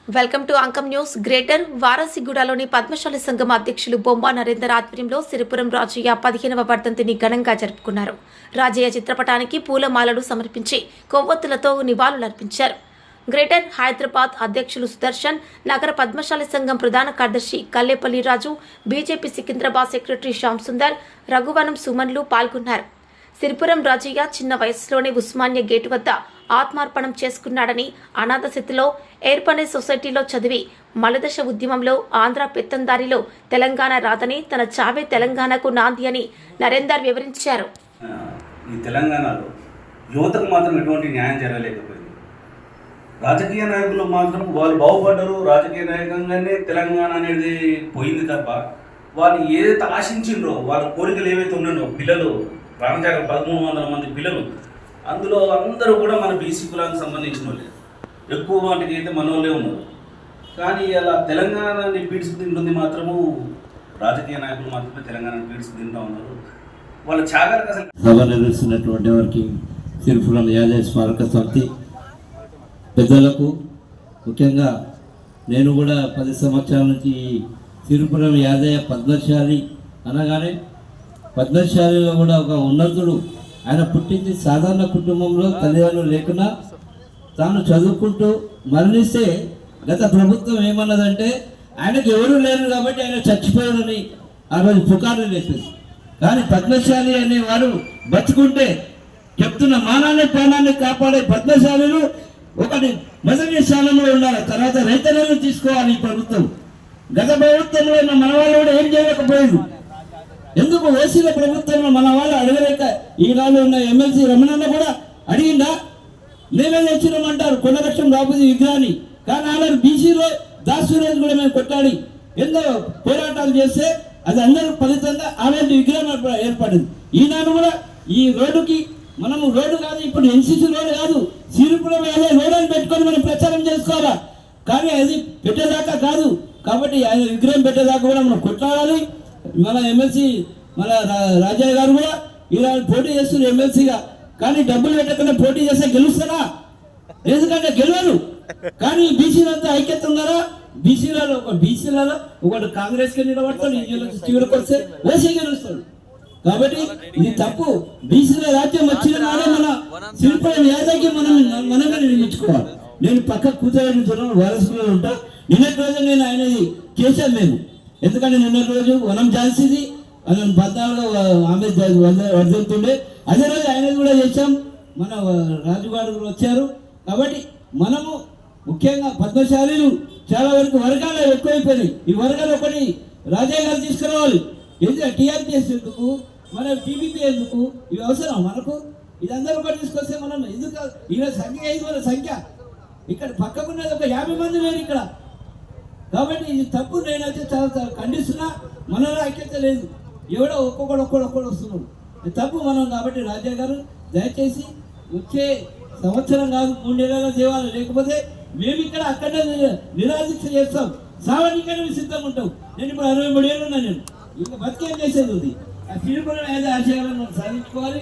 Welcome to Ankam news. Greater వారాసిగూడలోని పద్మశాలి సంఘం అధ్యక్షులు బొమ్మ నరేందర్ ఆధ్వర్యంలో సిరిపురం రాజయ్య 15వ వర్ధంతిని ఘనంగా జరుపుకున్నారు. రాజయ్య చిత్రపటానికి పూలమాలలు సమర్పించి కొవ్వొత్తులతో నివాళులర్పించారు. గ్రేటర్ హైదరాబాద్ అధ్యక్షులు సుదర్శన్, నగర పద్మశాలి సంఘం ప్రధాన కార్యదర్శి కల్లేపల్లి రాజు, బీజేపీ సికింద్రాబాద్ సెక్రటరీ శ్యామ్ సుందర్, రఘువనం సుమన్లు పాల్గొన్నారు. సిరిపురం రాజయ్య చిన్న వయసులోనే ఉస్మానియా గేటు వద్ద ఆత్మార్పణం చేసుకున్నాడని, అనాథ స్థితిలో ఏర్పడే సొసైటీలో చదివి మలదశ ఉద్యమంలో ఆంధ్ర పెత్తందారిలో తెలంగాణ రాదని, తన చావే తెలంగాణకు నాంది అని నరేందర్ వివరించారు. ఈ తెలంగాణలో యువతకు మాత్రం ఎటువంటి న్యాయం జరగలేకపోయింది. రాజకీయ నాయకులు మాత్రం వాళ్ళు బాగుపడ్డారు, రాజకీయ నాయకంగానే తెలంగాణ అనేది పోయింది తప్ప వాళ్ళు ఏదైతే ఆశించిండ్రో వాళ్ళ కోరికలు ఏవైతే ఉన్నాయో పిల్లలు ప్రాణత్యాగం 1300 మంది పిల్లలు, అందులో అందరూ కూడా మన బీసీ కులానికి సంబంధించిన వాళ్ళే, ఎక్కువ వాటికి అయితే మన వాళ్ళే ఉన్నారు. కానీ అలా తెలంగాణని పీడ్చుకు తింటుంది మాత్రము రాజకీయ నాయకులు మాత్రమే తెలంగాణని పీడ్చుకు తింటూ ఉన్నారు. వాళ్ళ త్యాగాలకు అసలు సభ నిర్వహిస్తున్నటువంటి వారికి సిరిపురం యాదయ్య స్మారక సమితి పెద్దలకు, ముఖ్యంగా నేను కూడా 10 సంవత్సరాల నుంచి సిరిపురం యాదయ్య పద్మశాలి అనగానే పద్మశాలిలో కూడా ఒక ఉన్నతుడు. ఆయన పుట్టింది సాధారణ కుటుంబంలో, తల్లిదండ్రులు లేకున్నా తాను చదువుకుంటూ మరణిస్తే గత ప్రభుత్వం ఏమన్నదంటే ఆయనకు ఎవరు లేరు కాబట్టి ఆయన చచ్చిపోయారని ఆ రోజు పుకార్లు లేపింది. కానీ పద్మశాలి అనేవారు బతుకుంటే చెప్తున్న మానాన్ని ప్రాణాన్ని కాపాడే పద్మశాలులు ఒకటి మొదటి స్థానంలో ఉండాలి. తర్వాత రైతులను తీసుకోవాలి ఈ ప్రభుత్వం. గత ప్రభుత్వంలో మన వాళ్ళు కూడా ఏం చేయలేకపోయింది. ఎందుకు ఓసీల ప్రభుత్వంలో మన వాళ్ళు అడగలేక ఈనాడు ఉన్న ఎమ్మెల్సీ రమణన్న కూడా అడిగిందా? మేమే తెచ్చినామంటారు కొండలక్ష్యం రాబోయే విగ్రహాన్ని. కానీ ఆమెను బీసీలో దాసురాజు కూడా మేము కొట్టాడి ఎంతో పోరాటాలు చేస్తే అది అందరూ ఫలితంగా ఆమె విగ్రహం ఏర్పడింది. ఈనాడు కూడా ఈ రోడ్డుకి మనము రోడ్డు కాదు, ఇప్పుడు ఎన్సీసీ రోడ్డు కాదు, సిరిపురం అదే రోడ్ అని పెట్టుకొని మనం ప్రచారం చేసుకోవాలా. కానీ అది పెట్టేదాకా కాదు. కాబట్టి ఆయన విగ్రహం పెట్టేదాకా కూడా మనం కొట్లాడాలి. మన ఎమ్మెల్సీ మన రాజయ్య గారు కూడా ఈనాడు పోటీ చేస్తున్నారు ఎమ్మెల్సీగా. కానీ డబ్బులు పెట్టకుండా పోటీ చేస్తే గెలుస్తారా? ఎందుకంటే గెలవరు. కానీ బీసీలంతా ఐక్యత ఉన్నారా? బీసీలలో ఒకటి కాంగ్రెస్కి నిలబడతాడు, చివరికి వస్తే ఓసీ గెలుస్తాడు. కాబట్టి ఇది తప్పు. బీసీల రాజ్యం వచ్చిన నాడే మన సిరిపురం యాదయ్యకి మనమే నిర్మించుకోవాలి. నేను పక్క కూర్చోని వారసులో ఉంటా. నిన్నటి రోజు నేను ఆయనది చేశాను మేము. ఎందుకంటే నిన్నటి రోజు వనం ఝాన్సీది 14వ ఆమె వర్ధంతుండే, అదే రోజు ఆయనది కూడా చేశాం. మన రాజుగారు వచ్చారు. కాబట్టి మనము ముఖ్యంగా పద్మశాలీలు చాలా వరకు వర్గాలు ఎక్కువైపోయినాయి. ఈ వర్గాలు ఒకటి రాజయ్య గారు తీసుకురావాలి. ఎందుకంటే టీఆర్పీఎస్ ఎందుకు, మన టీబీపీ ఎందుకు, ఇవి అవసరం మనకు? ఇదందరూ ఒకటి తీసుకొస్తే మనం ఎందుకు? ఈయన సంఖ్య 5,000 సంఖ్య, ఇక్కడ పక్కకున్నది ఒక 50 మంది లేరు ఇక్కడ. కాబట్టి ఇది తప్పు. నేనైతే చాలా ఖండిస్తున్నా. మనలో ఐక్యత లేదు. ఎవడో ఒక్కొక్కడు వస్తున్నాడు. ఇది తప్పు మనం. కాబట్టి రాజయ్య గారు దయచేసి వచ్చే సంవత్సరం కాదు 3 నెలల దేవాలు, లేకపోతే మేము ఇక్కడ అక్కడే నిరాదీక్ష చేస్తాం. సామాన్యంగా సిద్ధంగా ఉంటాం. నేను ఇప్పుడు 63 ఏళ్ళు ఉన్నా. నేను ఇంకా బతికేం చేసేది ఉంది. ఆ సిరిపురం ఏదో ఆశయాలను సాధించుకోవాలి.